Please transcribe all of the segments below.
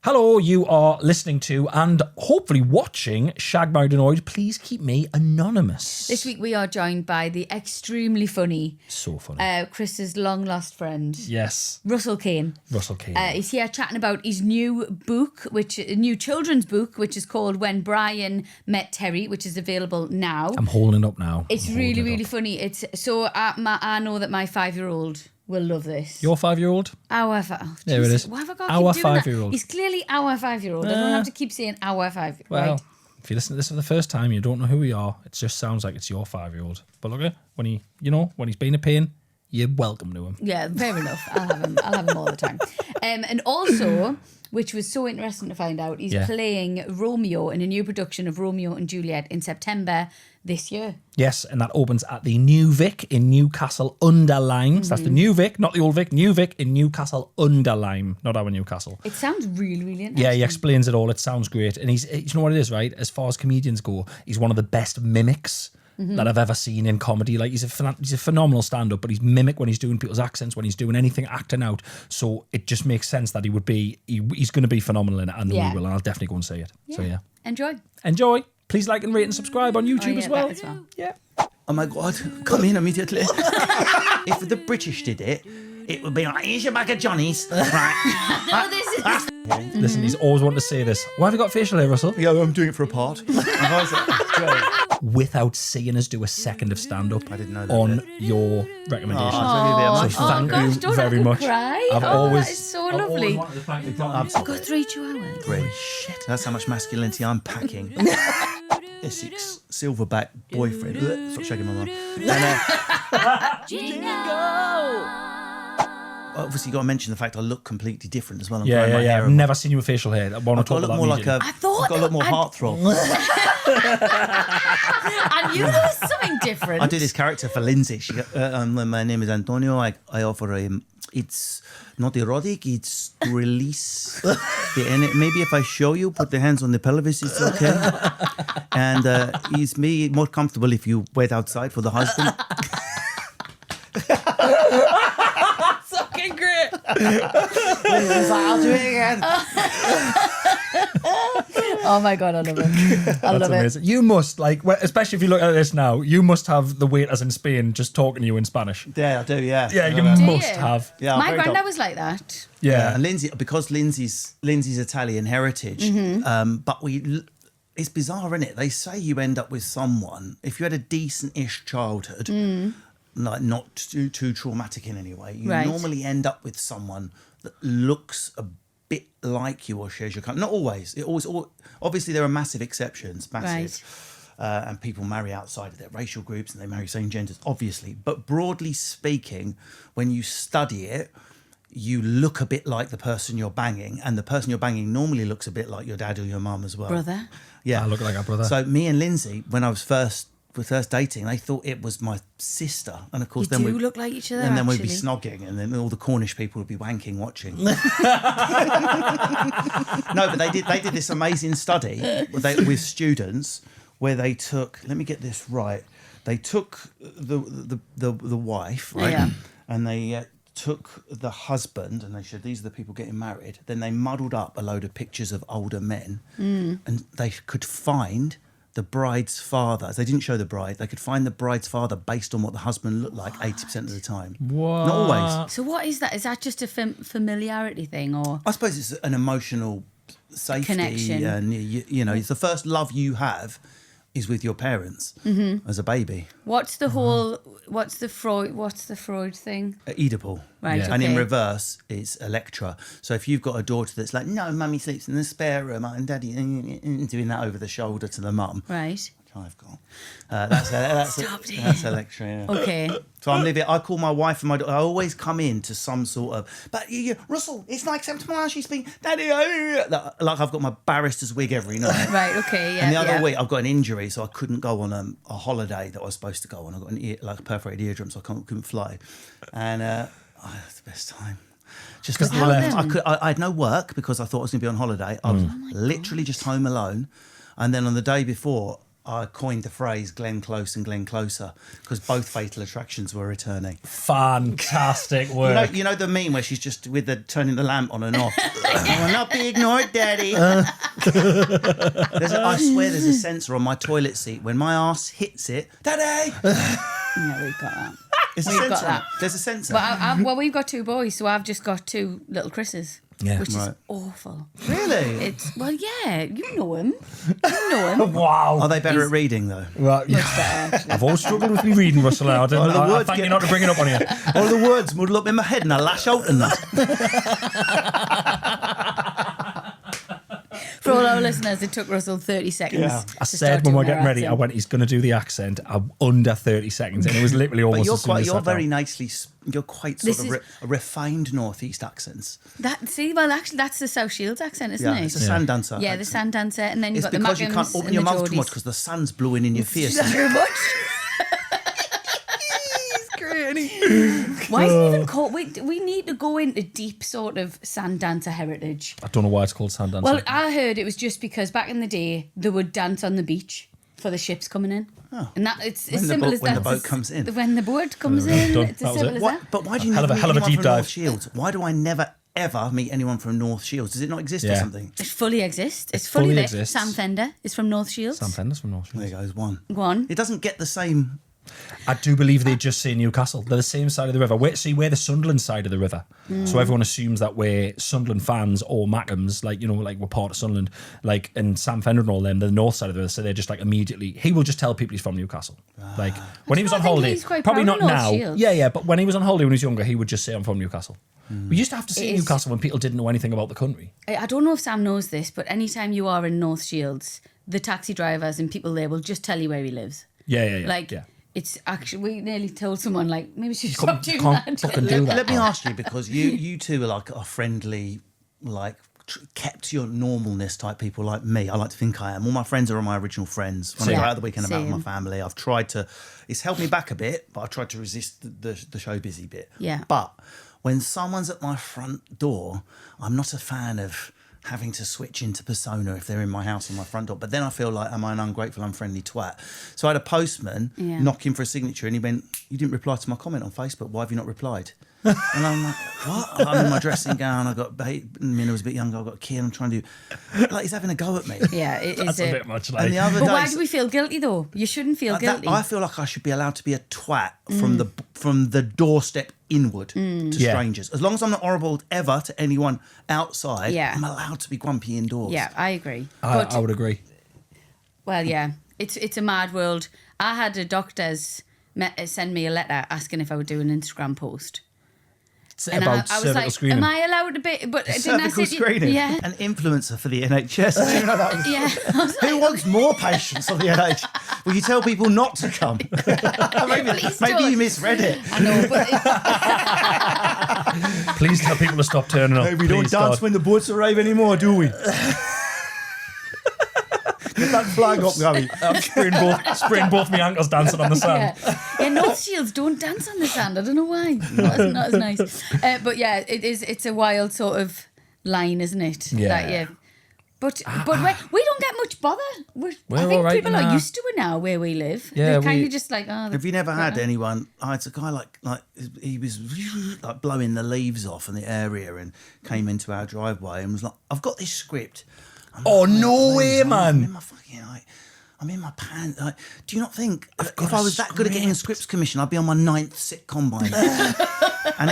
Hello, you are listening to and hopefully watching Shag Married Annoyed. Please keep me anonymous. This week we are joined by the extremely funny, So funny. Chris's long lost friend. Yes. Russell Kane. Russell Kane. He's here chatting about his new book, a new children's book, which is called When Brian Met Terry, which is available now. I'm holding it up now. It's really funny. It's so I know that my 5-year-old will love this. Your 5-year-old? There it is. Why have I got Our to keep doing 5-year-old. That? He's clearly our 5-year-old. I don't have to keep saying our 5-year-old. Well, right. if you listen to this for the first time, you don't know who we are. It just sounds like it's your 5-year-old. But look, when he's been a pain, you're welcome to him. Yeah, fair enough. I'll have him all the time. And also, which was so interesting to find out, he's playing Romeo in a new production of Romeo and Juliet in September this year. Yes, and that opens at the New Vic in Newcastle-under-Lyme. So that's the New Vic, not the old Vic. New Vic in Newcastle-under-Lyme, not our Newcastle. It sounds really interesting. Yeah, he explains it all. It sounds great. And you know what it is, right? As far as comedians go, he's one of the best mimics that I've ever seen in comedy. Like, he's a phenomenal stand-up, but he's mimic when he's doing people's accents, when he's doing anything acting out. So it just makes sense that he's going to be phenomenal in it. I know he will, and I'll definitely go and see it. Yeah. So yeah. Enjoy. Please like and rate and subscribe on YouTube as well. Yeah. Oh my God, come in immediately. If the British did it, it would be like, here's your bag of Johnnies. Right. No, this is... Listen, he's always wanted to say this. Why have you got facial hair, Russell? Yeah, I'm doing it for a part. Without seeing us do a second of stand-up I didn't know that on bit. your recommendation. Oh, so thank you don't very have to much. Cry. that is so lovely. I've I've got 2 hours. Great. Shit. That's how much masculinity I'm packing. Essex silverback boyfriend. Stop shaking my mum. Obviously, got to mention the fact I look completely different as well. I'm growing my hair I've never seen you with facial hair. I want I've to got talk to look about more that like immediately. I've got to look more heartthrob. I knew there was something different. I do this character for Lindsay. My name is Antonio. I offer it's not erotic, it's to release the energy. Maybe if I show you, put the hands on the pelvis, it's okay. And it's more comfortable if you wait outside for the husband. Fucking great. I'll do it again. Oh my God, I love it. I love amazing. You must, especially if you look at this now, you must have the waiters in Spain just talking to you in Spanish. Yeah, I do, yeah. Yeah, you must have. Yeah, my granddad was like that. Yeah. And Lindsay, because Lindsay's Italian heritage, but it's bizarre, isn't it? They say you end up with someone, if you had a decent-ish childhood, like not too traumatic in any way, you normally end up with someone that looks a bit like you or shares your kind. Not always. Obviously there are massive exceptions, and people marry outside of their racial groups and they marry same genders, obviously. But broadly speaking, when you study it, you look a bit like the person you're banging, and the person you're banging normally looks a bit like your dad or your mum as well. Brother. Yeah, I look like our brother. So me and Lindsay, when I was first dating, they thought it was my sister, and of course you do look like each other. And then actually. we'd be snogging, and then all the Cornish people would be wanking watching. No, but they did this amazing study with students where they took. Let me get this right. They took the wife, right, and they took the husband, and they said these are the people getting married. Then they muddled up a load of pictures of older men, and they could find the bride's father. They didn't show the bride. They could find the bride's father based on what the husband looked like 80% of the time. What? Not always. So what is that? Is that just a familiarity thing, or? I suppose it's an emotional safety connection. And it's the first love you have is with your parents as a baby. What's the Freud thing? Oedipal. Right, And in okay. reverse, it's Electra. So if you've got a daughter that's like, no, mummy sleeps in the spare room, and daddy doing that over the shoulder to the mum. Right. I've got. That's Electra. Yeah. Okay. So I call my wife and my daughter. I always come in to some sort of. But Russell, it's not acceptable how she's speaking. Daddy, like I've got my barrister's wig every night. Right. Okay. Yeah. And the other week I've got an injury, so I couldn't go on a holiday that I was supposed to go on. I got a perforated eardrum, so I couldn't fly. And it's the best time. Just because I had no work because I thought I was going to be on holiday. I was literally just home alone, and then on the day before, I coined the phrase Glenn Close and Glenn Closer because both Fatal Attractions were returning. Fantastic work. You know the meme where she's just with the turning the lamp on and off. I will not be ignored, Daddy. I swear there's a sensor on my toilet seat. When my ass hits it, Daddy. Yeah, we've got that. There's a We've sensor. got that. There's a sensor. Well, we've got 2 boys, so I've just got 2 little Chris's. Yeah. Which is Right. awful. Really? Yeah, you know him. You know him. Wow. Are they better at reading though? Well, yeah. I've always struggled with me reading, Russell. I thank you not to bring it up on here. All the words muddle up in my head and I lash out and that. For all our listeners, it took Russell 30 seconds. Yeah. I said when we're getting ready, I went, he's going to do the accent under 30 seconds. And it was literally But almost you're as soon as you're sat very down. nicely. You're quite sort of refined northeast accents. Actually, that's the South Shields accent, isn't Yeah, it? it's a Sanddancer. Yeah, the Sanddancer, and then you've It's got the because you Mackhams can't open and your the mouth too much Geordies. because the sun's blowing in your face. Too much. Why is it even called? We need to go into deep sort of Sanddancer heritage. I don't know why it's called Sanddancer. Well, I heard it was just because back in the day they would dance on the beach for the ships coming in. Oh. And that it's When as the simple boat- as when that. the boat comes in. When the boat comes in, done. it's That as was simple it. as What, that. but why do you Hell never of a meet anyone deep from dive. North Shields? Why do I never ever meet anyone from North Shields? Does it not exist or Yeah. something? It fully exists. It's fully fully there. exists. Sam Fender is from North Shields. Sam Fender's from North There Shields. goes one. Go on. It doesn't get the same. I do believe they just say Newcastle. They're the same side of the river. We're the Sunderland side of the river. So everyone assumes that we're Sunderland fans or Mackhams, like we're part of Sunderland, and Sam Fender and all them, they're the north side of the river. So they're just immediately, he will just tell people he's from Newcastle. When he was on I think holiday, he's quite probably proud not of North now. Shields. Yeah, but when he was on holiday when he was younger, he would just say, I'm from Newcastle. We used to have to say It is- Newcastle when people didn't know anything about the country. I don't know if Sam knows this, but anytime you are in North Shields, the taxi drivers and people there will just tell you where he lives. Yeah. It's actually, we nearly told someone, maybe we should stop doing Can't that. fucking do that. Let me ask you, because you two are a friendly, kept to your normalness type people like me. I like to think I am. All my friends are my original friends. When I go out the weekend, I'm out with my Same. family. I've tried to, it's held me back a bit, but I've tried to resist the show busy bit. Yeah. But when someone's at my front door, I'm not a fan of having to switch into persona if they're in my house or my front door. But then I feel like, am I an ungrateful, unfriendly twat? So I had a postman knock him for a signature and he went, you didn't reply to my comment on Facebook. Why have you not replied? And I'm like, what? I'm in my dressing gown. I was a bit younger. I've got a kid. I'm trying to do... he's having a go at me. Yeah, it is. That's a bit much. And the other But day... why do we feel guilty, though? You shouldn't feel guilty. I feel like I should be allowed to be a twat from the doorstep inward to strangers. As long as I'm not horrible ever to anyone outside, I'm allowed to be grumpy indoors. Yeah, I agree. I would agree. Well, yeah, it's a mad world. I had a doctor's send me a letter asking if I would do an Instagram post. And About I was cervical like, screening. am I allowed to be... But didn't I Cervical say... screening. Yeah. An influencer for the NHS. You know, that was- Yeah. I was Who like, wants more patients on the NHS? Will you tell people not to come? Please maybe don't. you misread it. I know, but... Please tell people to stop turning up. Hey, we don't Please, dance God. when the boats arrive anymore, do we? Get that flag up, Gary. I'm spraying both my ankles dancing on the sand. Yeah, North Shields don't dance on the sand. I don't know why. Not as nice. But yeah, it's a wild sort of line, isn't it? Yeah. But we don't get much bother. I think all right people now. are used to it now where we live. Yeah, They're kind we- of just like, oh... Have you never had anyone? I had a guy like he was like blowing the leaves off in the area and came into our driveway and was like, "I've got this script." Oh, no way, I'm man. in my fucking I'm in my pants. Do you not think if I was that good at getting a scripts commission, I'd be on my 9th sitcom by now?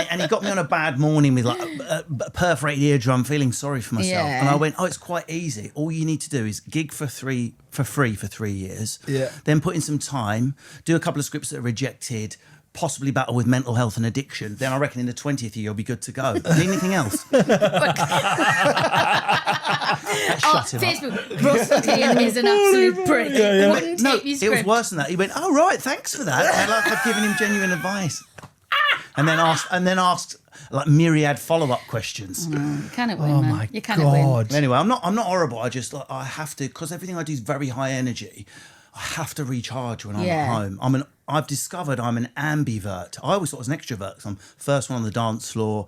and he got me on a bad morning with a perforated eardrum, feeling sorry for myself. Yeah. And I went, it's quite easy. All you need to do is gig for free for 3 years. Yeah. Then put in some time, do a couple of scripts that are rejected, possibly battle with mental health and addiction. Then I reckon in the 20th year you'll be good to go. Need anything else? Shut him up. Facebook, Russell Kane is an absolute prick. Wouldn't No, take your it was script. worse than that. He went, "Oh right, thanks for that." And I'd given him genuine advice, and then asked like myriad follow-up questions. You cannot win, Oh man. my You cannot win. God. Anyway, I'm not horrible. I just I have to, because everything I do is very high energy. I have to recharge when I'm at home. I've discovered I'm an ambivert. I always thought I was an extrovert because I'm first one on the dance floor.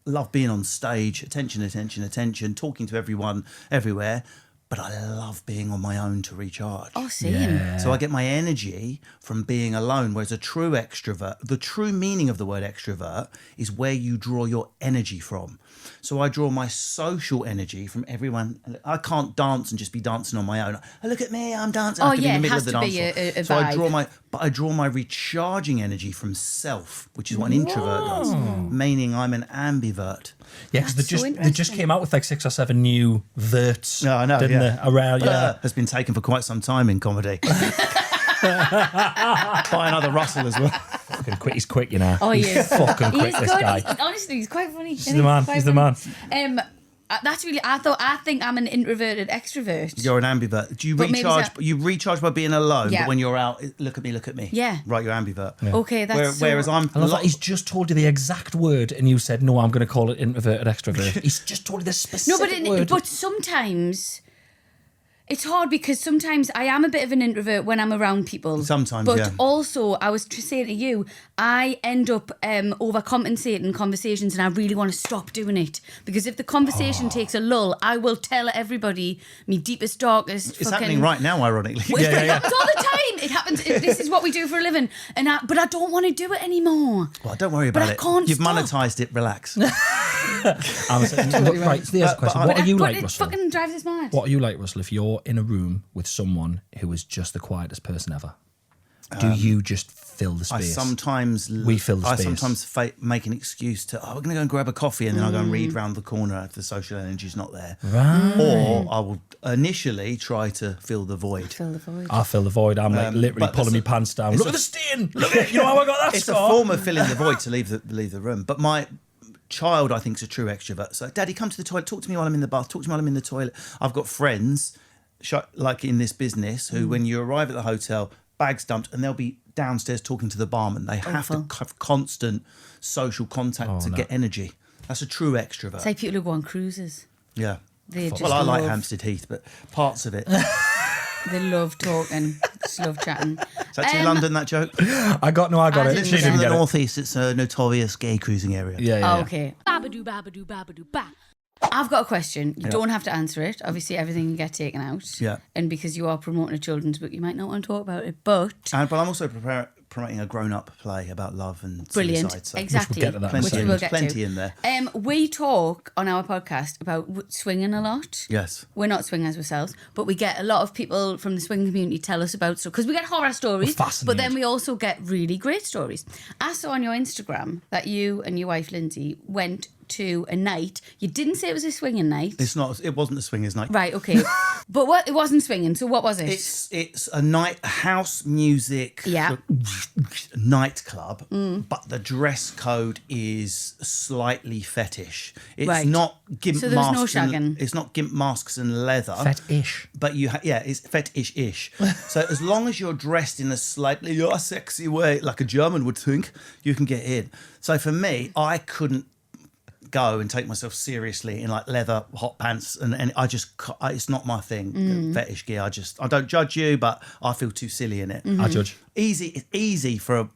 Love being on stage, attention, talking to everyone, everywhere. but I love being on my own to recharge. Oh, same. Yeah. So I get my energy from being alone, whereas a true extrovert, the true meaning of the word extrovert is where you draw your energy from. So I draw my social energy from everyone. I can't dance and just be dancing on my own. Oh, look at me, I'm dancing. I have to be in the middle of the dance floor. A So vibe. I draw my recharging energy from self, which is what an introvert does, meaning I'm an ambivert. Yeah, because That's so they just came out with like 6 or 7 new verts. No, I know, didn't yeah. they? Around, Has been taken for quite some time in comedy. By another Russell as well. Fucking quick, he's quick, you know. Oh, he is. Fucking He quick, is this good. guy. Honestly, he's quite funny. He's the man. He's the man. That's really. I think I'm an introverted extrovert. You're an ambivert. Do you But maybe recharge? that- You recharge by being alone, Yeah. but when you're out, look at me, look at me. Yeah. Right, you're ambivert. Yeah. Okay, that's Whereas I'm. I love that he's just told you the exact word and you said, no, I'm going to call it introverted extrovert. He's just told you the no, specific word. but sometimes it's hard because sometimes I am a bit of an introvert when I'm around people. Sometimes, but yeah. also I was saying to you, I end up overcompensating conversations, and I really want to stop doing it because if the conversation takes a lull, I will tell everybody me deepest, darkest. It's happening right now, ironically. It happens all the time. It happens. This is what we do for a living, but I don't want to do it anymore. Well, don't worry But about I it. can't You've stop. monetized it. Relax. Right, so there's a question. What are you but like, it Russell? fucking drives us mad. What are you like, Russell, if you're in a room with someone who is just the quietest person ever? Do you just fill the space? We fill the I space. sometimes make an excuse to, we're going to go and grab a coffee, and then I'll go and read round the corner if the social energy's not there. Right. Or I will initially try to fill the void. Fill the void. I fill the void. I'm like literally but pulling my it's pants down. it's Look a- at the stain. Look at you know how I got that It's a scar? form of filling the void to leave the room. But my child, I think, is a true extrovert. So, Daddy, come to the toilet. Talk to me while I'm in the bath. Talk to me while I'm in the toilet. I've got friends, like in this business, who, when you arrive at the hotel, bags dumped, and they'll be downstairs talking to the barman. They have to have constant social contact to get energy. That's a true extrovert. It's like people who go on cruises. Yeah. They just Well, I like love- Hampstead Heath, but parts of it. They love talking, just love chatting. Is that too London, that joke? I got I it. didn't She get didn't In the get it. northeast, it's a notorious gay cruising area. Yeah. Oh, okay. Babadoo, babadoo, babadoo, ba. I've got a question. You don't have to answer it. Obviously, everything can get taken out. Yeah. And because you are promoting a children's book, you might not want to talk about it. But But I'm also promoting a grown-up play about love and brilliant, suicide. So exactly. get to that Which plenty, we'll get plenty to. in there. We talk on our podcast about swinging a lot. Yes. We're not swingers ourselves, but we get a lot of people from the swing community tell us about stuff because we get horror stories, We're fascinated. but then we also get really great stories. I saw on your Instagram that you and your wife Lindsay went to a night. You didn't say it was a swinging night. It wasn't a swingers night. Right, okay. But what it wasn't swinging, so what was it? It's a night house music Yeah. nightclub, but the dress code is slightly fetish. It's Right. not gimp So there was no masks. shagging? It's not gimp masks and leather. Fetish. But it's fetish-ish. So as long as you're dressed in a slightly sexy way, like a German would think, you can get in. So for me, I couldn't go and take myself seriously in like leather hot pants, and it's not my thing. Fetish gear. I don't judge you, but I feel too silly in it. I judge. It's easy for a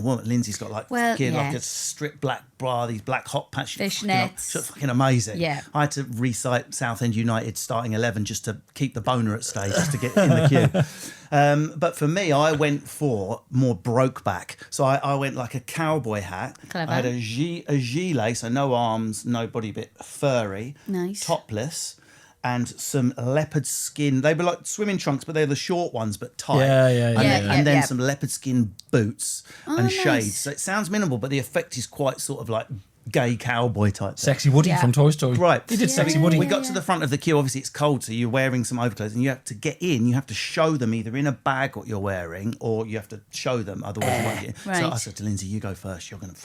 woman. Lindsay's got like Well, like yeah. a stripped black bra, these black hot pants. Fishnets. She's fucking amazing. Yeah. I had to recite Southend United starting 11 just to keep the boner at stay, just to get in the queue. But for me, I went for more broke back. So I went like a cowboy hat. Clever. I had a gilet, so no arms, no body bit, furry, Nice. topless, and some leopard skin. They were like swimming trunks, but they're the short ones, but tight. Yeah. And then Yeah. some leopard skin boots and nice. shades. So it sounds minimal, but the effect is quite sort of like gay cowboy type thing. Sexy Woody Yeah. from Toy Story. Right. He did Sexy Woody. We got to the front of the queue. Obviously, it's cold, so you're wearing some overclothes, and you have to get in. You have to show them either in a bag what you're wearing, or you have to show them. Otherwise, you won't get in. So Right. I said to Lindsay, "You go first. You're going to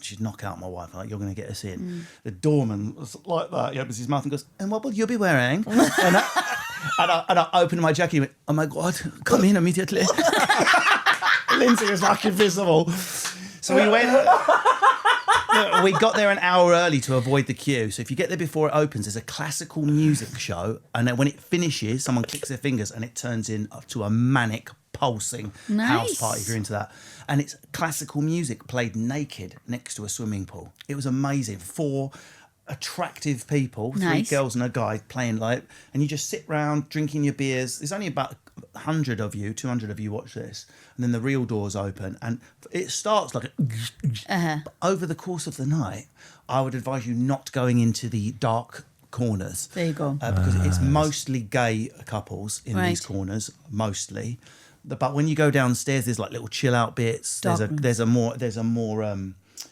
she'd knock out my wife. Like, you're going to get us in." The doorman was like that. He opens his mouth and goes, "And what will you be wearing?" and I opened my jacket. He went, "Oh my God, come in immediately." Lindsay was like invisible. So we went. We got there an hour early to avoid the queue. So if you get there before it opens, there's a classical music show, and then when it finishes, someone clicks their fingers and it turns into a manic, pulsing house Nice. party if you're into that. And it's classical music played naked next to a swimming pool. It was amazing. 4 attractive people, Nice. 3 girls and a guy playing like, and you just sit round drinking your beers. There's only about 100 of you, 200 of you watch this, and then the real doors open, and it starts like but over the course of the night, I would advise you not going into the dark corners. There you go. Because it's mostly gay couples in these Right. corners, mostly. But when you go downstairs, there's like little chill out bits. Dark There's a more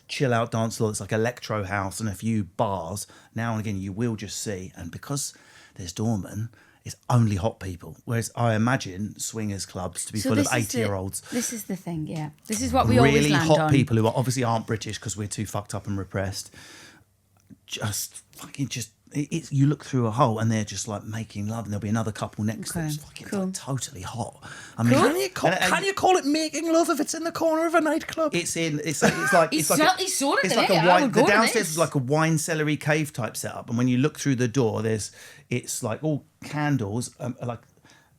chill out dance floor. It's like electro house and a few bars. Now and again, you will just see, and because there's doormen, it's only hot people. Whereas I imagine swingers clubs to be full of 80-year-olds. This is the thing, yeah. This is what we always Really land hot on. people who obviously aren't British because we're too fucked up and repressed. You look through a hole and they're just like making love, and there'll be another couple next to them. It's fucking like, totally hot. I mean, Can you call it making love if it's in the corner of a nightclub? It's like He's certainly sorted it's it, like a I wine. would The go to downstairs this. is like a wine cellar cave type setup, and when you look through the door, it's like all candles, like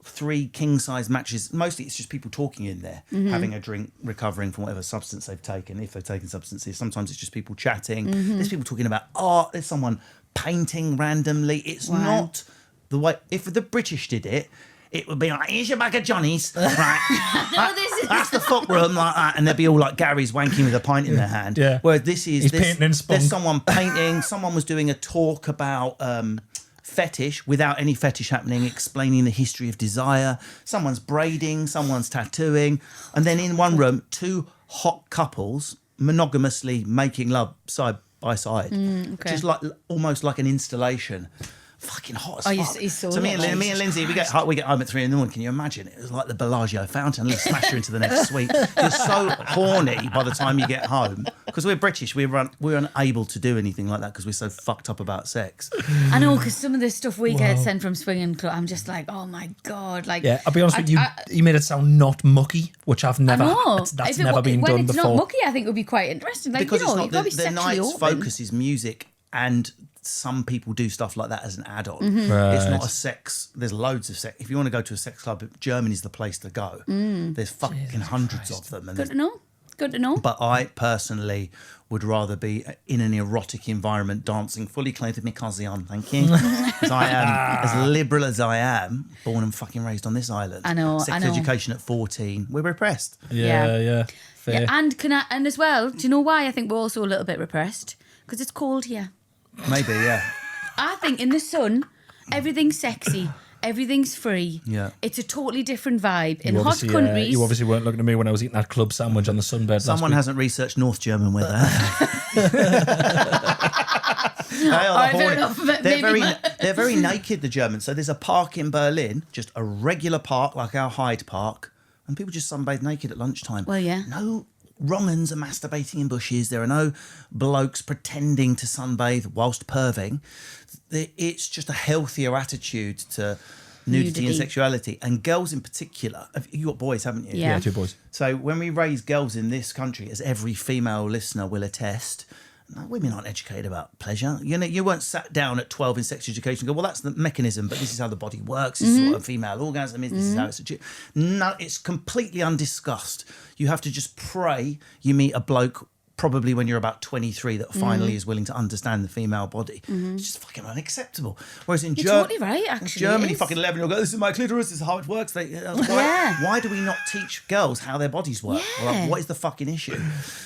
3 king size matches. Mostly, it's just people talking in there, Mm-hmm. having a drink, recovering from whatever substance they've taken. If they've taken substances, sometimes it's just people chatting. Mm-hmm. There's people talking about art. There's someone painting randomly. It's Wow. not the way. If the British did it, it would be like, here's your bag of Johnnies. Right. That's the fuck room, like that. And they'd be all like Gary's wanking with a pint in their hand. Yeah. Whereas this is... He's painting in spunk. There's someone painting. Someone was doing a talk about fetish without any fetish happening, explaining the history of desire. Someone's braiding. Someone's tattooing. And then in one room, 2 hot couples monogamously making love side by side. okay. Just like almost like an installation. Fucking hot as fuck. he's so So me hot. and Lindsay, we get home at 3 a.m. Can you imagine? It was like the Bellagio fountain. Let's smash her into the next suite. You're so horny by the time you get home. Because we're British, we're unable to do anything like that because we're so fucked up about sex. I know, because some of the stuff we get sent from swinging club, I'm just like, oh my God. Like, Yeah, I'll be honest with you. You made it sound not mucky, which I've never. No, That's never been done when it's before. not mucky, I think it would be quite interesting. Like, Because you know, it's you've not got to be the sexually night's open. focus is music, and some people do stuff like that as an add-on. Mm-hmm. Right. It's not a sex. There's loads of sex. If you want to go to a sex club, Germany's the place to go. There's fucking hundreds of them. And Good to know. Good to know. But I personally would rather be in an erotic environment, dancing fully clothed with my cosy on, thank you. Because I am, as liberal as I am, born and fucking raised on this island. I know, Sex I know. education at 14, we're repressed. Yeah. Fair. Yeah, and as well, do you know why I think we're also a little bit repressed? Because it's cold here. Maybe, yeah. I think in the sun, everything's sexy, everything's free. Yeah. It's a totally different vibe. In You hot obviously, countries, you obviously weren't looking at me when I was eating that club sandwich on the sunbed. Someone hasn't researched North German weather. fair enough, but maybe They're very naked, the Germans. So there's a park in Berlin, just a regular park like our Hyde Park, and people just sunbathe naked at lunchtime. Well, yeah. No wrong-uns are masturbating in bushes. There are no blokes pretending to sunbathe whilst perving. It's just a healthier attitude to nudity and sexuality. And girls in particular. You got boys, haven't you? Yeah. Yeah, 2 boys. So when we raise girls in this country, as every female listener will attest, no, women aren't educated about pleasure. You know, you weren't sat down at 12 in sex education and go, well, that's the mechanism, but this is how the body works. This is what a female orgasm is. This is how it's achieved. No, it's completely undiscussed. You have to just pray you meet a bloke probably when you're about 23 that finally is willing to understand the female body. It's just fucking unacceptable. Whereas in You're totally right, actually, Germany, it is. fucking 11-year-old go, this is my clitoris, this is how it works. Why do we not teach girls how their bodies work? Yeah. Like, what is the fucking issue?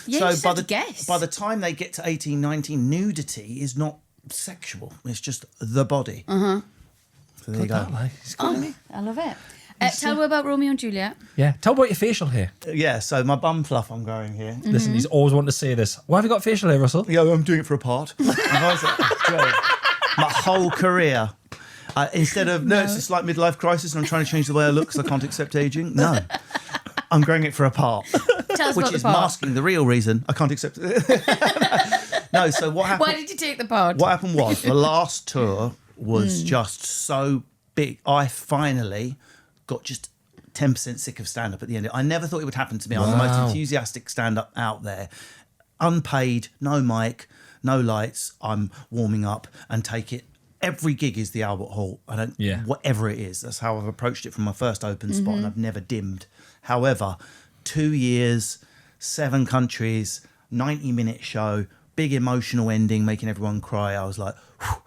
Yeah, you just have to guess. By the time they get to 18, 19, nudity is not sexual. It's just the body. So there you go. It's good, isn't he? I love it. Tell me about Romeo and Juliet. Yeah. Tell me about your facial hair. Yeah, so my bum fluff I'm growing here. Listen, he's always wanted to say this. Why have you got facial hair, Russell? Yeah, I'm doing it for a part. My whole career. Instead of, it's a slight midlife crisis and I'm trying to change the way I look because I can't accept aging. No. I'm growing it for a part. Tell us Which about the is part. masking the real reason I can't accept it. No, so what happened? Why did you take the part? What happened was the last tour was just so big. I finally got just 10% sick of stand-up at the end. I never thought it would happen to me. I'm the most Wow. enthusiastic stand-up out there. Unpaid, no mic, no lights. I'm warming up and take it. Every gig is the Albert Hall. I don't, Yeah. whatever it is. That's how I've approached it from my first open spot, and I've never dimmed. However, 2 years, 7 countries, 90-minute show, big emotional ending, making everyone cry. I was like, whew,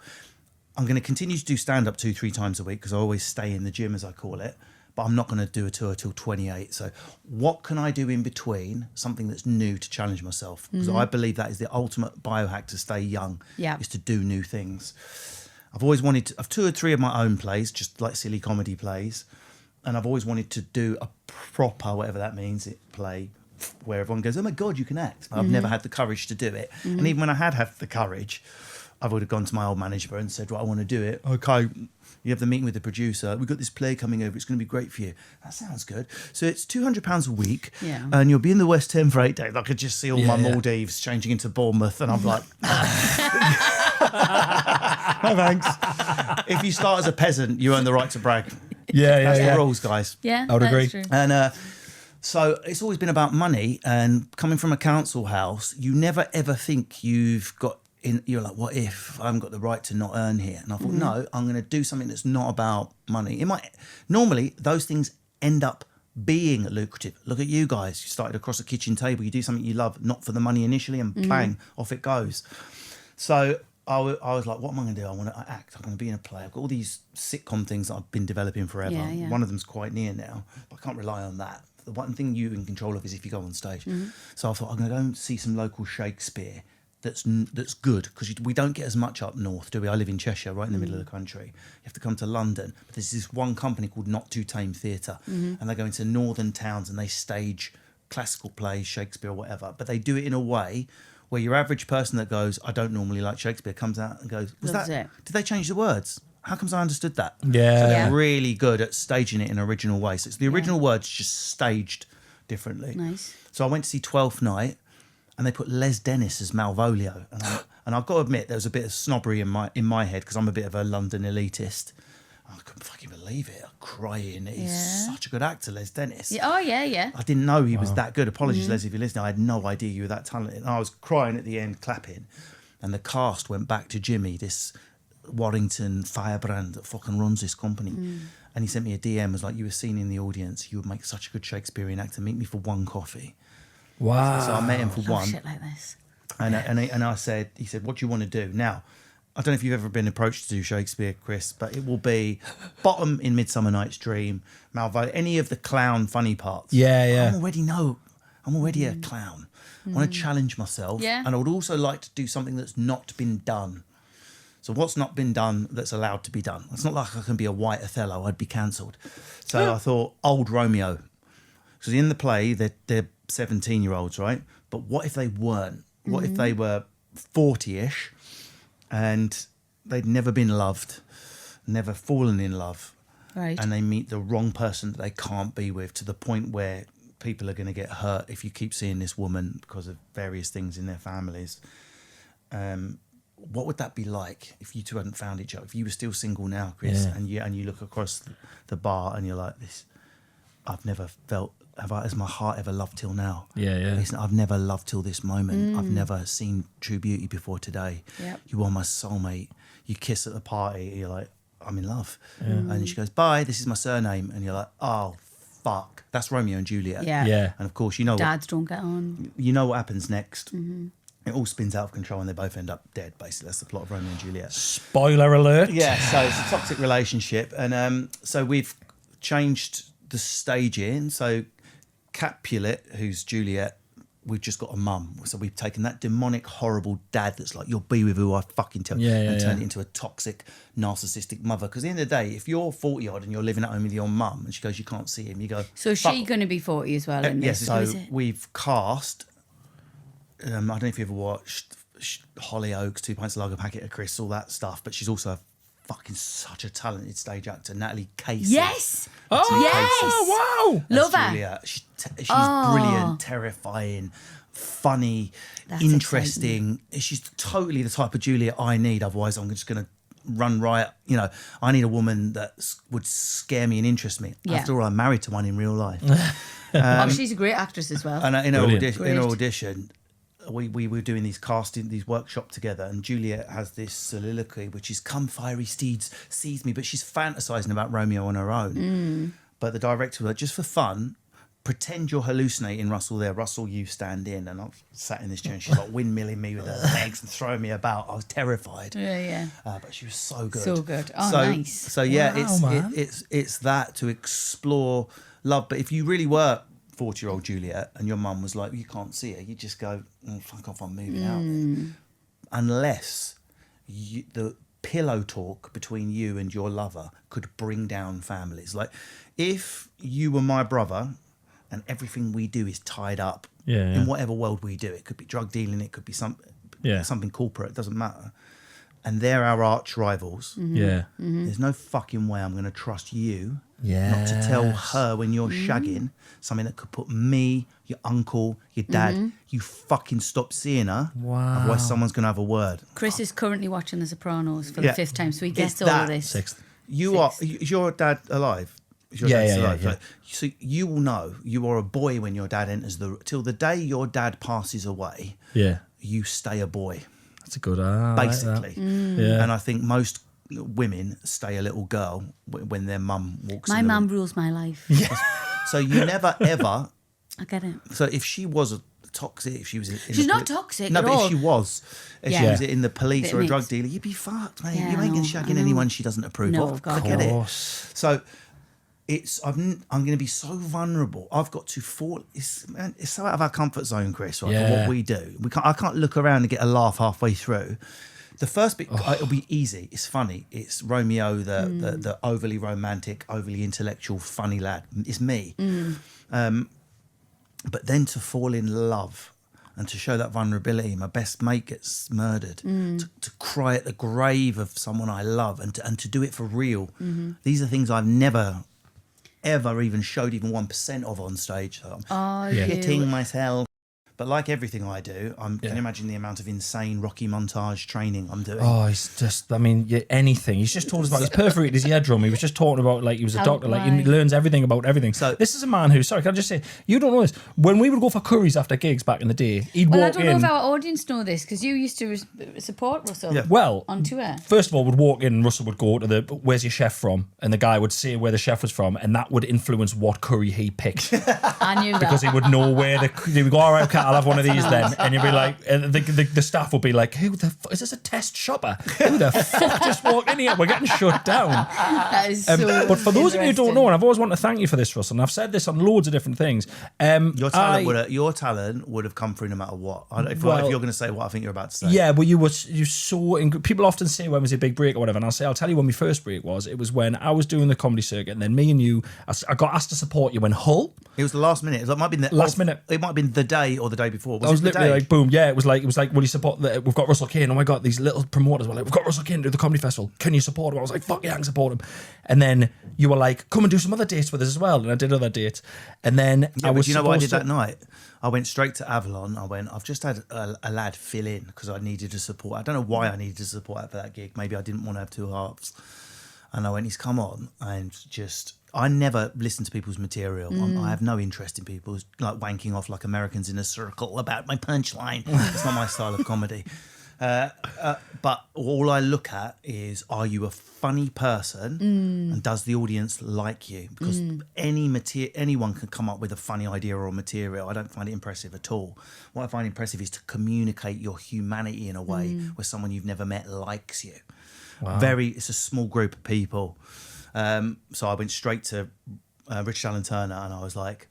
I'm going to continue to do stand-up 2-3 times a week because I always stay in the gym, as I call it, but I'm not going to do a tour till 28. So what can I do in between? Something that's new to challenge myself, because I believe that is the ultimate biohack to stay young, is to do new things. I've always wanted to, I've toured 3 of my own plays, just like silly comedy plays, and I've always wanted to do a proper, whatever that means, play where everyone goes, oh my God, you can act. I've never had the courage to do it. And even when I had the courage, I would have gone to my old manager and said, right, I want to do it. Okay, you have the meeting with the producer. We've got this play coming over. It's going to be great for you. That sounds good. So it's £200 a week, and you'll be in the West End for 8 days. I could just see all my Maldives changing into Bournemouth, and I'm like, no thanks. If you start as a peasant, you earn the right to brag. That's the rules, guys. Yeah, I would agree. True. And so it's always been about money, and coming from a council house, you never ever think you've got you're like, what if I haven't got the right to not earn here? And I thought, no, I'm going to do something that's not about money. Normally those things end up being lucrative. Look at you guys. You started across a kitchen table. You do something you love, not for the money initially, and bang, off it goes. So I was like, what am I going to do? I want to act. I'm going to be in a play. I've got all these sitcom things that I've been developing forever. Yeah. One of them's quite near now, but I can't rely on that. The one thing you're in control of is if you go on stage. So I thought, I'm going to go and see some local Shakespeare that's good, because we don't get as much up north, do we? I live in Cheshire, right in the middle of the country. You have to come to London. But there's this one company called Not Too Tame Theatre, and they go into northern towns and they stage classical plays, Shakespeare or whatever, but they do it in a way where your average person that goes, I don't normally like Shakespeare, comes out and goes, did they change the words? How comes I understood that? So they're really good at staging it in an original way. So it's the original words just staged differently. Nice. So I went to see Twelfth Night, and they put Les Dennis as Malvolio, and I've got to admit there was a bit of snobbery in my head, because I'm a bit of a London elitist. I couldn't fucking believe it. I'm crying. He's such a good actor, Les Dennis. Yeah. Oh yeah. I didn't know he was that good. Apologies, Les, if you're listening. I had no idea you were that talented. And I was crying at the end, clapping, and the cast went back to Jimmy, this Warrington firebrand that fucking runs this company, and he sent me a DM, was like, you were seen in the audience. You would make such a good Shakespearean actor. Meet me for 1 coffee. Wow. So I met him for 1. Shit like this. And I said, he said, what do you want to do? Now, I don't know if you've ever been approached to do Shakespeare, Chris, but it will be Bottom in Midsummer Night's Dream, Malvolio, any of the clown funny parts. Yeah. I'm already a clown. I want to challenge myself. Yeah. And I would also like to do something that's not been done. So what's not been done that's allowed to be done? It's not like I can be a white Othello. I'd be cancelled. So I thought, old Romeo. Because in the play, they're 17-year-olds, right? But what if they weren't? What if they were 40-ish and they'd never been loved, never fallen in love, Right. and they meet the wrong person that they can't be with, to the point where people are going to get hurt if you keep seeing this woman because of various things in their families. What would that be like if you two hadn't found each other? If you were still single now, Chris, and you look across the bar and you're like, this, I've never felt, has my heart ever loved till now? Listen, I've never loved till this moment. I've never seen true beauty before today. Yep. You are my soulmate. You kiss at the party, you're like, I'm in love. And she goes, bye, this is my surname. And you're like, oh, fuck. That's Romeo and Juliet. Yeah. And of course, you know Dads don't get on. you know what happens next. It all spins out of control and they both end up dead, basically. That's the plot of Romeo and Juliet. Spoiler alert. Yeah, so it's a toxic relationship. And so we've changed the staging. So Capulet, who's Juliet, we've just got a mum. So we've taken that demonic, horrible dad that's like, you'll be with who I fucking tell you, and turned it into a toxic, narcissistic mother. Because at the end of the day, if you're 40-odd and you're living at home with your mum and she goes, you can't see him, you go... So is she going to be 40 as well? In Yes, this? so Is it? we've cast... I don't know if you ever watched Hollyoaks, 2 pints of lager, packet of Chris, all that stuff, but she's also fucking such a talented stage actor. Natalie Casey. Yes. Natalie Yes. Wow. Love her. Julia. She's brilliant, terrifying, funny, interesting. She's totally the type of Julia I need. Otherwise, I'm just going to run riot. You know, I need a woman that would scare me and interest me. Yeah. After all, I'm married to one in real life. She's a great actress as well. And in her Brilliant. audition, we were doing these workshops together, and Juliet has this soliloquy which is, come fiery steeds seize me, but she's fantasizing about Romeo on her own. But the director was like, just for fun, pretend you're hallucinating Russell there. Russell, you stand in. And I've sat in this chair and she's like windmilling me with her legs and throwing me about. I was terrified. Yeah. But she was so good. So good. Oh, so, nice. So yeah, Wow, it's that, to explore love. But if you really were 40-year-old Juliet and your mum was like, you can't see her, you just go, fuck off, I'm moving out then. Unless the pillow talk between you and your lover could bring down families. Like, if you were my brother and everything we do is tied up in whatever world we do, it could be drug dealing, it could be something corporate, it doesn't matter, and they're our arch rivals, there's no fucking way I'm going to trust you not to tell her when you're shagging something that could put me, your uncle, your dad, you fucking stop seeing her. Wow. Otherwise someone's going to have a word. Chris is currently watching The Sopranos for the 5th time, so he gets all of this. 6th. Is your dad alive? Is your dad alive? Yeah. So you will know you are a boy when your dad enters till the day your dad passes away. Yeah. You stay a boy. That's a good basically. Yeah. And I think most women stay a little girl when their mum walks in. My mum rules my life. Yeah. So you never ever. I get it. So if she was toxic, if she was she's not toxic no, at but all. if she was in the police or a drug dealer, you'd be fucked, mate. Yeah, you ain't shagging anyone she doesn't approve No, of. of course. Forget it. So I'm going to be so vulnerable. I've got to fall. It's so out of our comfort zone, Chris. Right? For what we do, I can't look around and get a laugh halfway through. The first bit, it'll be easy. It's funny. It's Romeo, the overly romantic, overly intellectual, funny lad. It's me. But then to fall in love and to show that vulnerability, my best mate gets murdered, to cry at the grave of someone I love, and to do it for real. These are things I've never, ever even showed even 1% of on stage. So I'm hitting myself. But like everything I do, can you imagine the amount of insane Rocky montage training I'm doing? Oh, he's just, anything. He's just told us about his perforated his eardrum. He was just talking about, like, he was a doctor, like, he learns everything about everything. So this is a man who, sorry, can I just say, you don't know this. When we would go for curries after gigs back in the day, he'd walk in. I don't know if our audience know this, because you used to support Russell on tour. First of all, would walk in and Russell would go to where's your chef from? And the guy would say where the chef was from, and that would influence what curry he picked. I knew that. Because he would know where he would go, all right, okay, I'll have one of these then. And you'd be like, and the staff would be like, who the fuck, is this a test shopper? Who the fuck just walked in here? We're getting shut down. That is so but for those of you who don't know, and I've always wanted to thank you for this, Russell, and I've said this on loads of different things. Your talent would have come through no matter what. If you're going to say what I think you're about to say. Yeah, well, you so people often say when was your big break or whatever, and I'll tell you when my first break was. It was when I was doing the comedy circuit, and then me and you, I got asked to support you in Hull. It was the last minute. It might have been the last minute. It might have been the day or the day before. Was literally like boom. Yeah, it was like will you support we've got Russell Kane. Oh my god, these little promoters were like, we've got Russell Kane to the comedy festival. Can you support him? I was like, fuck yeah, I can support him. And then you were like, come and do some other dates with us as well. And I did other dates. And then I was. Do you know what I did that night? I went straight to Avalon. I've just had a lad fill in because I needed to support. I don't know why I needed to support for that gig. Maybe I didn't want to have two halves. And I went, he's come on, and just. I never listen to people's material. I have no interest in people like wanking off like Americans in a circle about my punchline. It's not my style of comedy. But all I look at is, are you a funny person, and does the audience like you? Because anyone can come up with a funny idea or material. I don't find it impressive at all. What I find impressive is to communicate your humanity in a way where someone you've never met likes you. Wow. It's a small group of people. So I went straight to Richard Allen Turner, and I was like,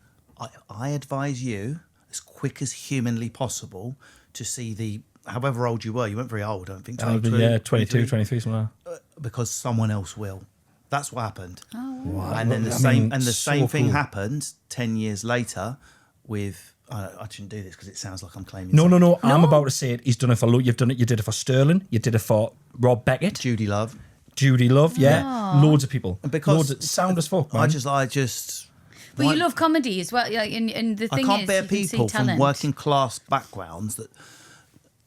I advise you as quick as humanly possible to see however old you were. You weren't very old, I don't think. 22, 23, something like that. Because someone else will. That's what happened. Oh, wow. And then the same thing happened 10 years later with. I shouldn't do this because it sounds like I'm claiming. No. I'm about to say it. He's done it for. You've done it. You did it for Sterling. You did it for Rob Beckett. Judy Love, yeah. Aww. Loads of people. Because sound as fuck, man. I just. But you love comedy as well, like, and the thing is, I can't bear you can see people from talent. working class backgrounds that,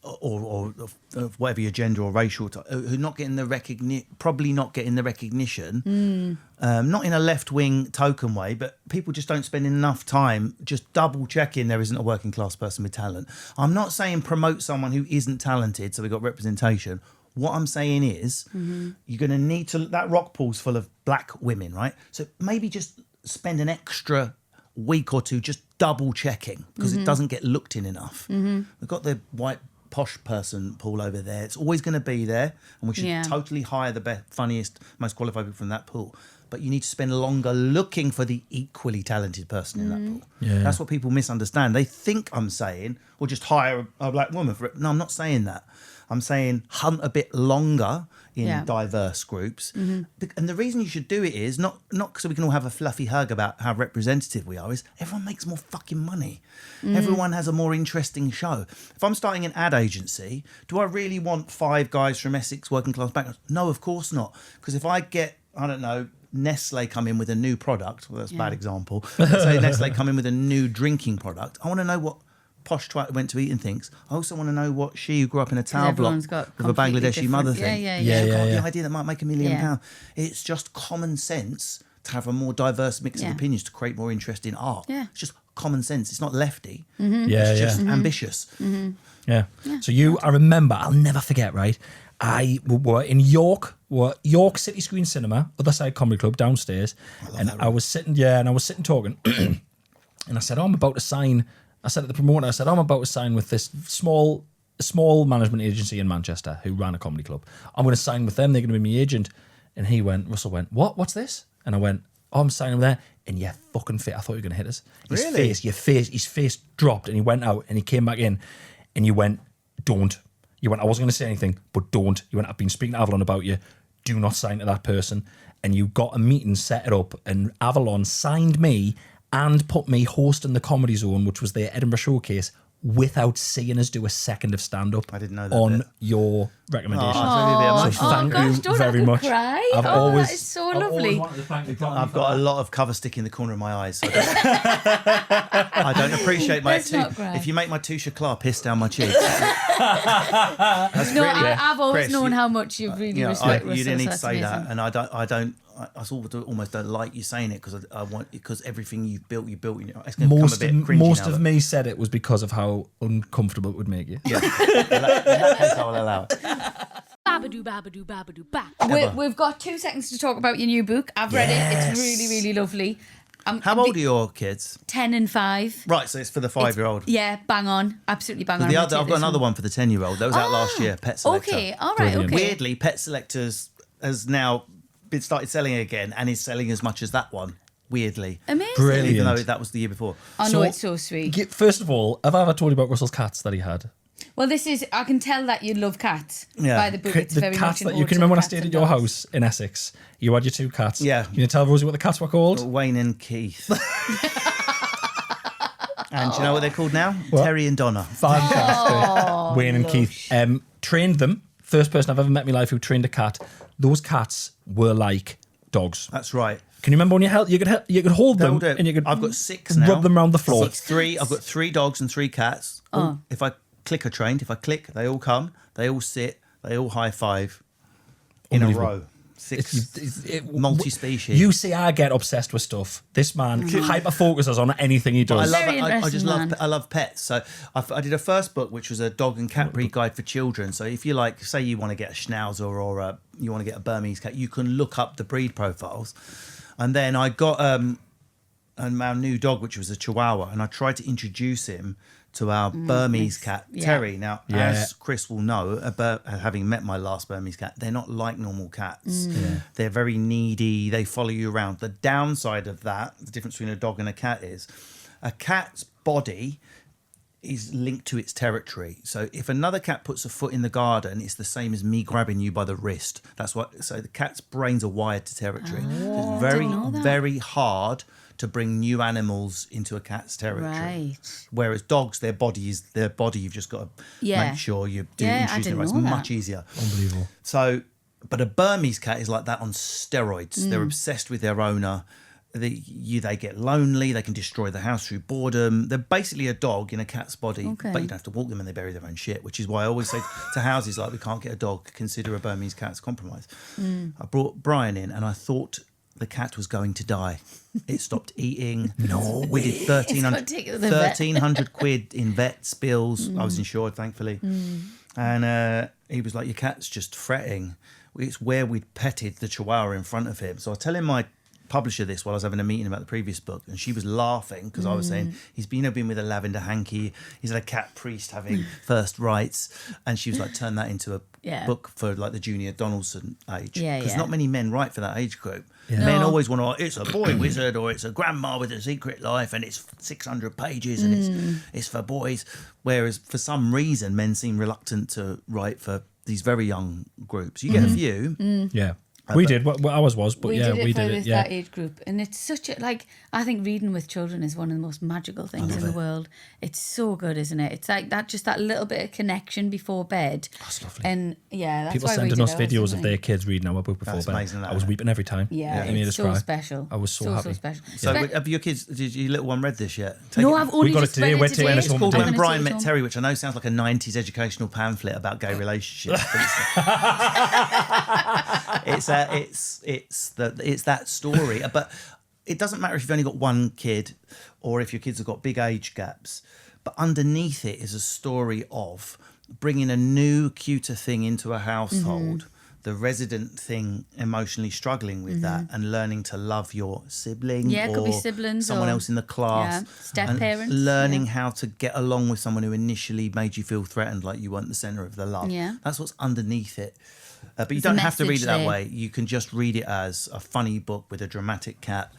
or whatever your gender or racial, who not getting the probably not getting the recognition. Not in a left wing token way, but people just don't spend enough time just double checking there isn't a working class person with talent. I'm not saying promote someone who isn't talented, so we've got representation. What I'm saying is, you're going to need to. That rock pool's full of black women, right? So maybe just spend an extra week or two just double checking because it doesn't get looked in enough. We've got the white posh person pool over there. It's always going to be there, and we should totally hire the best, funniest, most qualified people from that pool. But you need to spend longer looking for the equally talented person in that pool. Yeah. That's what people misunderstand. They think I'm saying, or just hire a black woman for it. No, I'm not saying that. I'm saying hunt a bit longer in diverse groups. And the reason you should do it is not so we can all have a fluffy hug about how representative we are, is everyone makes more fucking money. Everyone has a more interesting show. If I'm starting an ad agency, do I really want 5 guys from Essex working class backgrounds? No, of course not. Because if I get, I don't know, Nestle come in with a new product, well, that's a bad example. Let's say Nestle come in with a new drinking product. I want to know what posh twat who went to eat and thinks. I also want to know what she who grew up in a tower block with a Bangladeshi mother thinks. The idea that might make £1 million. It's just common sense to have a more diverse mix of opinions to create more interesting art. It's just common sense. It's not lefty. It's just ambitious. So I remember, I'll never forget, right? I were in York City Screen Cinema, other side comedy club downstairs, I was sitting talking, and I said, I'm about to sign. I said to the promoter, I'm about to sign with this small management agency in Manchester who ran a comedy club. I'm going to sign with them. They're going to be my agent. And Russell went, what? What's this? And I went, I'm signing with there. And yeah, fucking fit. I thought you were going to hit us. His face dropped, and he went out and he came back in, and you went, don't. You went, I wasn't going to say anything, but don't. You went, I've been speaking to Avalon about you. Do not sign to that person. And you got a meeting, set it up, and Avalon signed me and put me hosting the Comedy Zone, which was their Edinburgh showcase, without seeing us do a second of stand-up. I didn't know that on bit. Your recommendation. So thank you very much. Cry. That is so lovely. I've got a lot of cover stick in the corner of my eyes. So I don't appreciate my if you make my Tusha Clark piss down my cheeks. I've always known how much you really respect Russell. You didn't need to say that, and I almost don't like you saying it because everything you've built. It's going to become a bit cringy most now, of me said it was because of how uncomfortable it would make you. Yeah, in that case, I will allow it. We've got 2 seconds to talk about your new book. I've read it. It's really, really lovely. How old are your kids? 10 and 5. Right, so it's for the 5-year-old. Yeah, bang on. Absolutely bang on. I've got another one for the 10-year-old. That was out last year, Pet Selector. Okay, all right, okay. Weirdly, Pet Selectors has now been started selling again and is selling as much as that one. Weirdly. Amazing. Brilliant. Even though that was the year before. Oh, no, it's so sweet. First of all, have I ever told you about Russell's cats that he had? Well, I can tell that you love cats by the book. It's the very cats much that you can remember when I stayed at your house in Essex. You had your 2 cats. Yeah. Can you tell Rosie what the cats were called? Wayne and Keith. And do you know what they're called now? What? Terry and Donna. Fantastic. Wayne and Keith. Trained them. First person I've ever met in my life who trained a cat. Those cats were like dogs. That's right. Can you remember when you could hold them and you could I've got 6 now. Rub them around the floor. I've got 3 dogs and 3 cats. If I click are trained. If I click, they all come. They all sit. They all high five in a row. 6 multi-species. You see, I get obsessed with stuff. This man hyper focuses on anything he does. I love pets. So I did a first book, which was a dog and cat breed guide for children. So if you say you want to get a Schnauzer or you want to get a Burmese cat, you can look up the breed profiles. And then I got our new dog, which was a Chihuahua, and I tried to introduce him to our Burmese cat, Terry. Now, as Chris will know, having met my last Burmese cat, they're not like normal cats. They're very needy. They follow you around. The downside of that, the difference between a dog and a cat is a cat's body is linked to its territory. So if another cat puts a foot in the garden, it's the same as me grabbing you by the wrist. So the cat's brains are wired to territory. So it's very, very hard to bring new animals into a cat's territory. Right. Whereas dogs, their body, you've just got to make sure you do introduce them. It's much easier. Unbelievable. So, but a Burmese cat is like that on steroids. They're obsessed with their owner. They get lonely. They can destroy the house through boredom. They're basically a dog in a cat's body, but you don't have to walk them and they bury their own shit, which is why I always say to houses like, we can't get a dog, consider a Burmese cat's compromise. I brought Brian in and I thought the cat was going to die. It stopped eating. No, we did 1,300 quid in vets bills. I was insured, thankfully. And he was like, your cat's just fretting. It's where we'd petted the Chihuahua in front of him. So I tell him my publisher this while I was having a meeting about the previous book, and she was laughing because I was saying he's been with a lavender hanky, he's had a cat priest having first rites, and she was like, turn that into a book for like the junior Donaldson age, because not many men write for that age group. Men always want to, it's a boy wizard or it's a grandma with a secret life and it's 600 pages and it's for boys, whereas for some reason men seem reluctant to write for these very young groups. You get a few. We did what ours was, but we yeah, did it we for did it. that age group, and it's such a I think reading with children is one of the most magical things in the world. It's so good, isn't it? It's like that, just that little bit of connection before bed. That's lovely. And that's people why sending us videos of their kids reading our book before That's bed. amazing, I was weeping every time. It made us so cry. special. I was so happy. So special. So have your kids, did your little one read this yet? I've only got it just today. read We're it taking today. it It's called home When today. Brian Met Terry, which I know sounds like a 90s educational pamphlet about gay relationships. But it's that story. But it doesn't matter if you've only got one kid or if your kids have got big age gaps. But underneath it is a story of bringing a new, cuter thing into a household, the resident thing emotionally struggling with that, and learning to love your sibling Yeah, it or could be siblings someone or- else in the class. step-parents, And learning how to get along with someone who initially made you feel threatened, like you weren't the centre of the love. Yeah. That's what's underneath it. But you There's a don't have to read message it that there. way. You can just read it as a funny book with a dramatic cat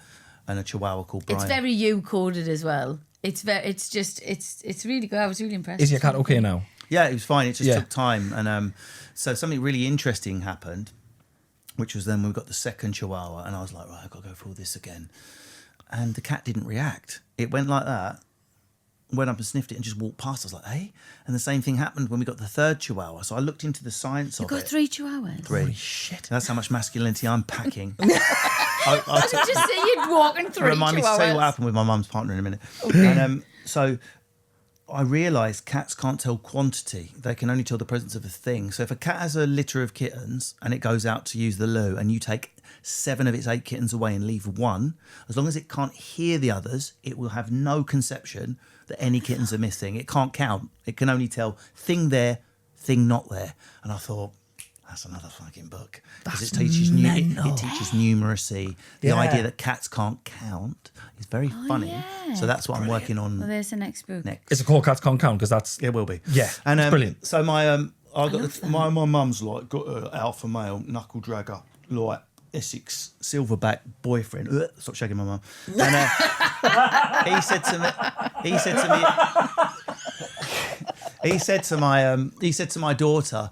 and a chihuahua called Brian. It's very you coded as well. It's really good. I was really impressed. Is your cat okay now? Yeah, it was fine. It just took time. And so something really interesting happened, which was then we got the second chihuahua, and I was like, right, I've got to go through all this again. And the cat didn't react. It went like that, went up and sniffed it and just walked past. I was like, hey? And the same thing happened when we got the third chihuahua. So I looked into the science You of got it. 3 chihuahuas. 3. Holy shit. That's how much masculinity I'm packing. I was just saying you're walking 3 Remind me to chihuahuas. tell you what happened with my mum's partner in a minute. Okay. And so I realised cats can't tell quantity. They can only tell the presence of a thing. So if a cat has a litter of kittens and it goes out to use the loo and you take 7 of its 8 kittens away and leave 1, as long as it can't hear the others, it will have no conception that any kittens are missing. It can't count. It can only tell thing there, thing not there. And I thought, that's another fucking book. Because it teaches it teaches numeracy. The idea that cats can't count is very funny. yeah. So that's what I'm working on Well, there's the next book. next. Is it called Cats Can't Count? Because that's... It will be. Yeah, And it's brilliant. So my my mum's like got an alpha male knuckle dragger, like Essex silverback boyfriend. Ugh, stop shagging my mum. And he said to my daughter,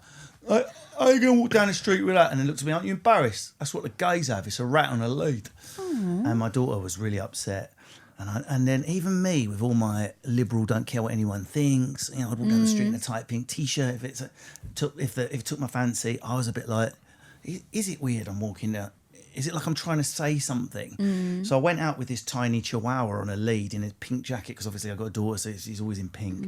"Are you going to walk down the street with that?" And then looked at me, "Aren't you embarrassed? That's what the gays have. It's a rat on a lead." And my daughter was really upset. And then even me, with all my liberal, don't care what anyone thinks, I'd walk down the street in a tight pink t-shirt. If it took my fancy, I was a bit like, is it weird I'm walking down? Is it like I'm trying to say something? So I went out with this tiny chihuahua on a lead in a pink jacket, because obviously I've got a daughter, so she's always in pink.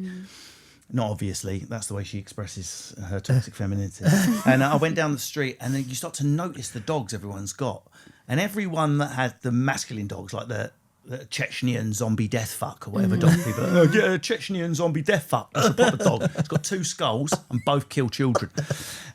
Not obviously, that's the way she expresses her toxic femininity. And I went down the street, and then you start to notice the dogs everyone's got. And everyone that had the masculine dogs, like the Chechnyan zombie death fuck, or whatever dog people get a Chechnyan zombie death fuck. That's a proper dog. It's got 2 skulls and both kill children.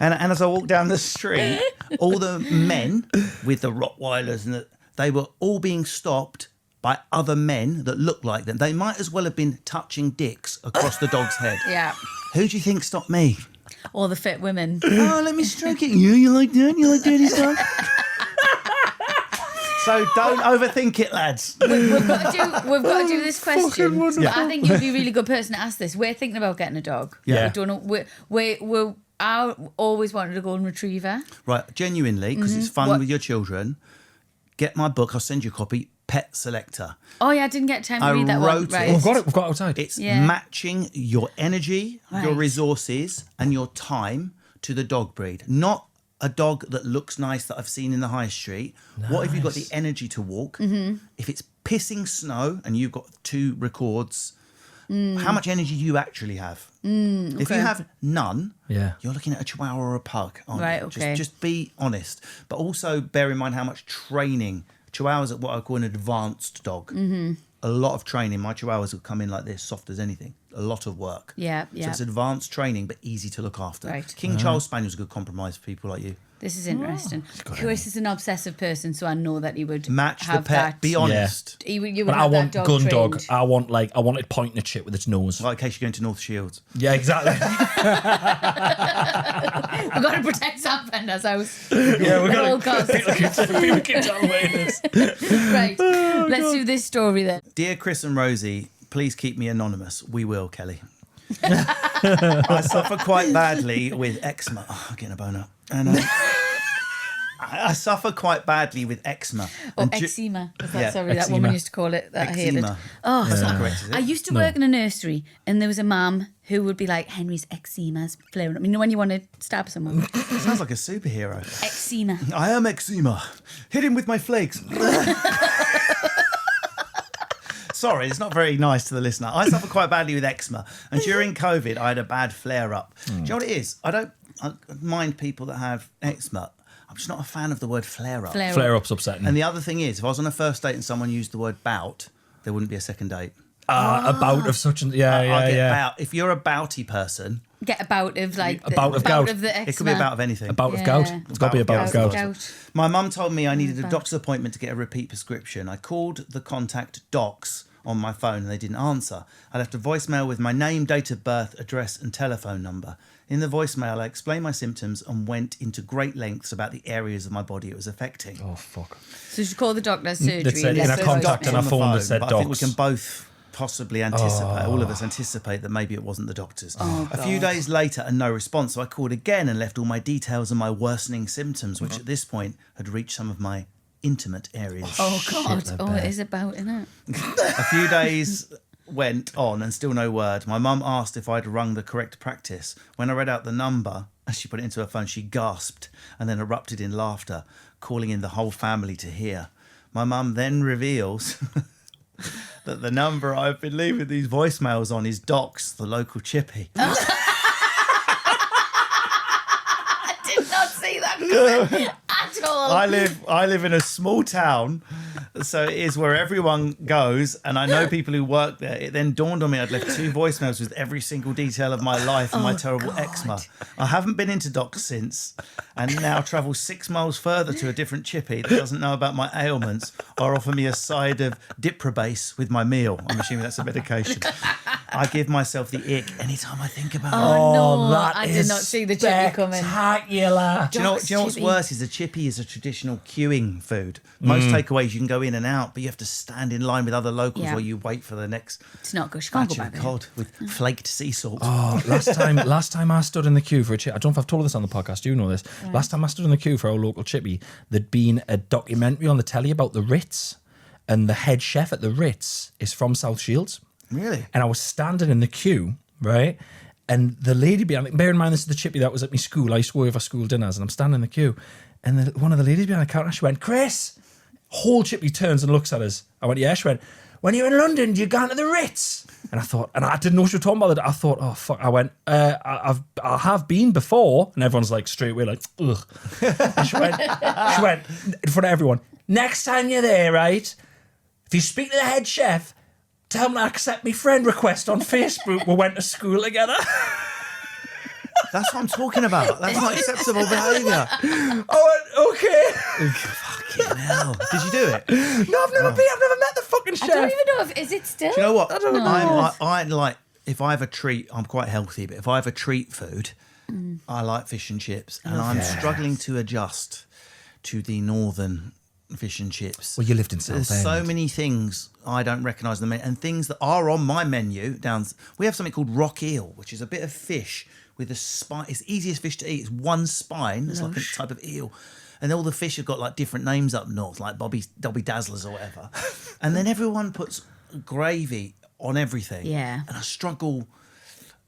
And as I walked down the street, all the men with the Rottweilers, they were all being stopped by other men that looked like them. They might as well have been touching dicks across the dog's head. Yeah. Who do you think stopped me? Or the fit women. Oh, let me stroke it. You like that? You like dirty stuff? So don't overthink it, lads. We've got to do this question. I think you'd be a really good person to ask this. We're thinking about getting a dog. Yeah. We don't know. I always wanted a golden retriever. Right, genuinely, because it's fun with your children, get my book. I'll send you a copy. Pet Selector. Oh yeah, I didn't get time to I read that one. wrote it. Right. We've got it outside. It's Yeah. matching your energy, your Right. resources, and your time to the dog breed. Not a dog that looks nice that I've seen in the high street. What if you've got the energy to walk? If it's pissing snow and you've got 2 records, how much energy do you actually have? If you have none, you're looking at a chihuahua or a pug. Aren't Right, you? okay. Just be honest. But also bear in mind how much training. Chihuahuas are what I call an advanced dog. A lot of training. My chihuahuas will come in like this, soft as anything. A lot of work. Yeah. So it's advanced training, but easy to look after. Right. King Charles Spaniel's a good compromise for people like you. This is interesting. Chris is an obsessive person, so I know that he would Match the have pet. that. Be honest. You would But I have want that gun dog dog. trained. I want it pointing at shit with its nose. Like in case you're going to North Shields. Yeah, exactly. We've got to protect Sam Fender's house. Yeah, we're At gonna all costs. people keep telling me this. Right. Let's do this story then. Dear Chris and Rosie, please keep me anonymous. We will, Kelly. I suffer quite badly with eczema. Oh, I'm getting a boner. And I suffer quite badly with eczema. Or And eczema. Is that, Yeah, sorry, that eczema. woman used to call it. That I hated. Eczema. Oh, That's so not correct, is it? I used to work in a nursery, and there was a mum who would be like, Henry's eczema's flaring up. You know when you want to stab someone? Sounds like a superhero. Eczema. I am eczema. Hit him with my flakes. Sorry, it's not very nice to the listener. I suffer quite badly with eczema. And during COVID, I had a bad flare-up. Do you know what it is? I don't mind people that have eczema. I'm just not a fan of the word flare-up. Flare-up's upsetting. And the other thing is, if I was on a first date and someone used the word bout, there wouldn't be a second date. A bout of such and I'll get bout. If you're a bouty person, Get a bout of like A bout of gout. of the eczema. it could be a bout of anything. A bout of Yeah. gout. It's got to be a bout of gout. My mum told me I needed a Bout. doctor's appointment to get a repeat prescription. I called the contact docs on my phone and they didn't answer. I left a voicemail with my name, date of birth, address and telephone number. In the voicemail, I explained my symptoms and went into great lengths about the areas of my body it was affecting. Oh, fuck. So you should call the doctor's surgery. That said, and in let a the contact doctor and a know. phone that said but I think we docs. can both possibly anticipate, all of us anticipate that maybe it wasn't the doctors. A few days later and no response, so I called again and left all my details and my worsening symptoms, which at this point had reached some of my intimate areas. Oh, God. Shit, I Oh, bet. it is about, isn't it? A few days went on and still no word. My mum asked if I'd rung the correct practice. When I read out the number, as she put it into her phone, she gasped and then erupted in laughter, calling in the whole family to hear. My mum then reveals that the number I've been leaving these voicemails on is Docs, the local chippy. I did not see that coming at all. I live in a small town, so it is where everyone goes, and I know people who work there. It then dawned on me I'd left 2 voicemails with every single detail of my life and my terrible eczema. I haven't been into docs since, and now travel 6 miles further to a different chippy that doesn't know about my ailments or offer me a side of Diprobase with my meal. I'm assuming that's a medication. I give myself the ick anytime I think about it. Oh, no. that I did is not see the chippy coming. Spectacular. Do you know what's chippy. worse is a chippy is a traditional queuing food. Most takeaways you can go in and out, but you have to stand in line with other locals Yeah. while you wait for the next It's not good. You can't go batch back of there. cod with flaked sea salt. Oh, last time I stood in the queue for a chip. I don't know if I've told this on the podcast. You know this. Last time I stood in the queue for our local chippy, there'd been a documentary on the telly about the Ritz, and the head chef at the Ritz is from South Shields. Really? And I was standing in the queue, right? And the lady behind, bear in mind this is the chippy that was at my school. I used to work for school dinners, and I'm standing in the queue, and one of the ladies behind the counter, she went, "Chris." Whole chippy turns and looks at us. I went, "Yeah." She went, "When you're in London, do you go to the Ritz?" And I thought, and I didn't know she was talking about it. I thought, oh fuck. I went, I have been before, and everyone's like straight away like, ugh. And she went in front of everyone. "Next time you're there, right? If you speak to the head chef, tell him to accept my friend request on Facebook. We went to school together." That's what I'm talking about. That's not acceptable behaviour. I went, okay. Fucking hell. Did you do it? No, I've never met the fucking chef. I don't even know if is it still. Do you know what? I don't know. I like, if I have a treat, I'm quite healthy, but if I have a treat food, I like fish and chips. And I'm struggling to adjust to the northern fish and chips. Well, you lived in There's Southend. so many things I don't recognise the menu, and things that are on my menu. We have something called rock eel, which is a bit of fish with a spine. It's the easiest fish to eat. It's one spine. It's like a type of eel. And all the fish have got like different names up north, like Dobby Dazzlers or whatever. And then everyone puts gravy on everything. Yeah. And I struggle.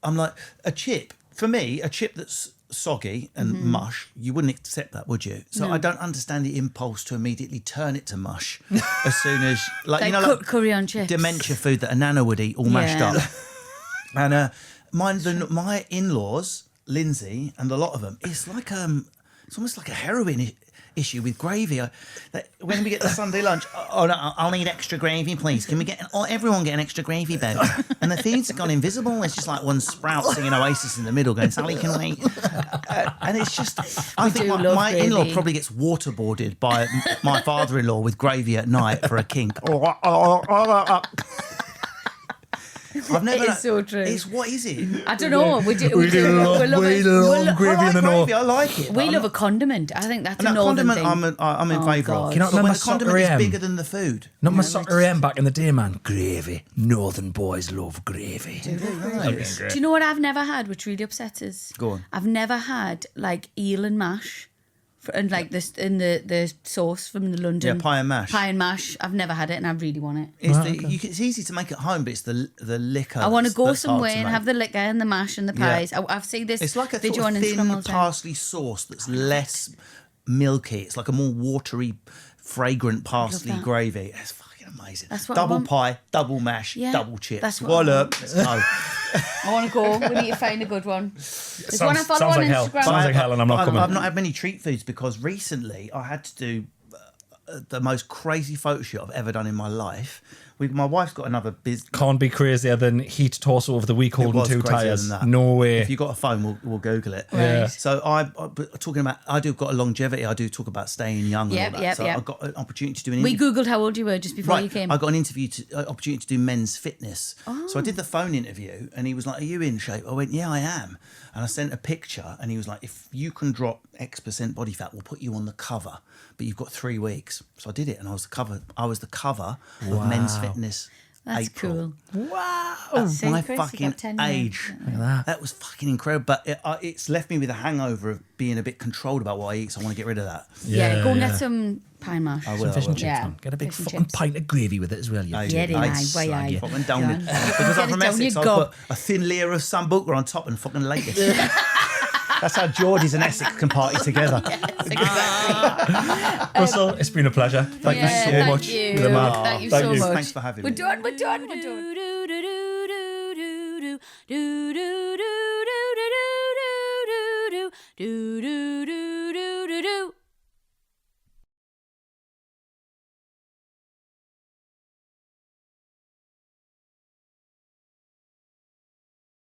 I'm like, a chip, for me, a chip that's soggy and mush, you wouldn't accept that, would you? So I don't understand the impulse to immediately turn it to mush as soon as, like you know, like curry on chips. dementia food that a nana would eat all mashed Yeah. up. And my in-laws, Lindsay, and a lot of them, it's like it's almost like a heroin issue with gravy. When we get the Sunday lunch, oh no, I'll need extra gravy, please. Can we get everyone get an extra gravy boat? And the food's gone invisible. It's just like one sprout singing Oasis in the middle, going, "Sally, can we?" And it's just, I think my in-law probably gets waterboarded by my father-in-law with gravy at night for a kink. I've never. It is so true. What is it? I don't know. We love gravy in the north. I like it. We love a condiment. I think that's a No, northern condiment, thing. I'm in favour of. God. Can you not But when remember the condiment Soccer is AM? bigger than the food. Not my soccer AM back in the day, man. Gravy. Northern boys love gravy. Do you know what I've never had, which really upsets us? Go on. I've never had like eel and mash, and like this in the sauce from the London. Yeah, pie and mash. Pie and mash. I've never had it, and I really want it. It's easy to make at home, but it's the liquor. I want to go that's hard somewhere to and make. have the liquor and the mash and the pies. I've seen this. It's like a video sort of on Instagram all thin the time. parsley sauce that's less milky. It's like a more watery, fragrant parsley that. gravy. It's fucking amazing. That's what I double want. pie, double mash, Yeah, double chips. that's what I Wallop. want. Let's go. I want to go. We need to find a good one. There's one I follow sounds on like hell. Instagram. Sounds like hell, and I'm not coming. I've not had many treat foods because recently I had to do the most crazy photo shoot I've ever done in my life. My wife's got another business. Can't be crazier than heat torso over the week holding two tyres. No way. If you've got a phone, we'll Google it. Yeah. So I do got a longevity. I do talk about staying young and all that. So I got an opportunity to do an We interview. googled how old you were just before you came. I got an opportunity to do men's fitness. So I did the phone interview, and he was like, "Are you in shape?" I went, "Yeah, I am." And I sent a picture, and he was like, "If you can drop X% body fat, we'll put you on the cover, but you've got 3 weeks." So I did it, and I was the cover of Men's Fitness. That's April. cool. Wow! That's My Chris, you got fucking 10 age. Look at that. That was fucking incredible. But it's left me with a hangover of being a bit controlled about what I eat. So I want to get rid of that. Yeah, go and get some pie and mash. I Some fish and chips, Yeah. man. Get a big Fish and fucking chips. pint of gravy with it as well. You I Get do. it, I aye, slag aye. it. Fucking down Go it. on. Because Get I'm it from down Essex, your I gob. put a thin layer of sambuca on top and fucking lake it. That's how Geordies and Essex can party together. Russell, it's been a pleasure. Thank you so thank much. you. You're the man. Thank you so much. Thanks for having me. We're done. Do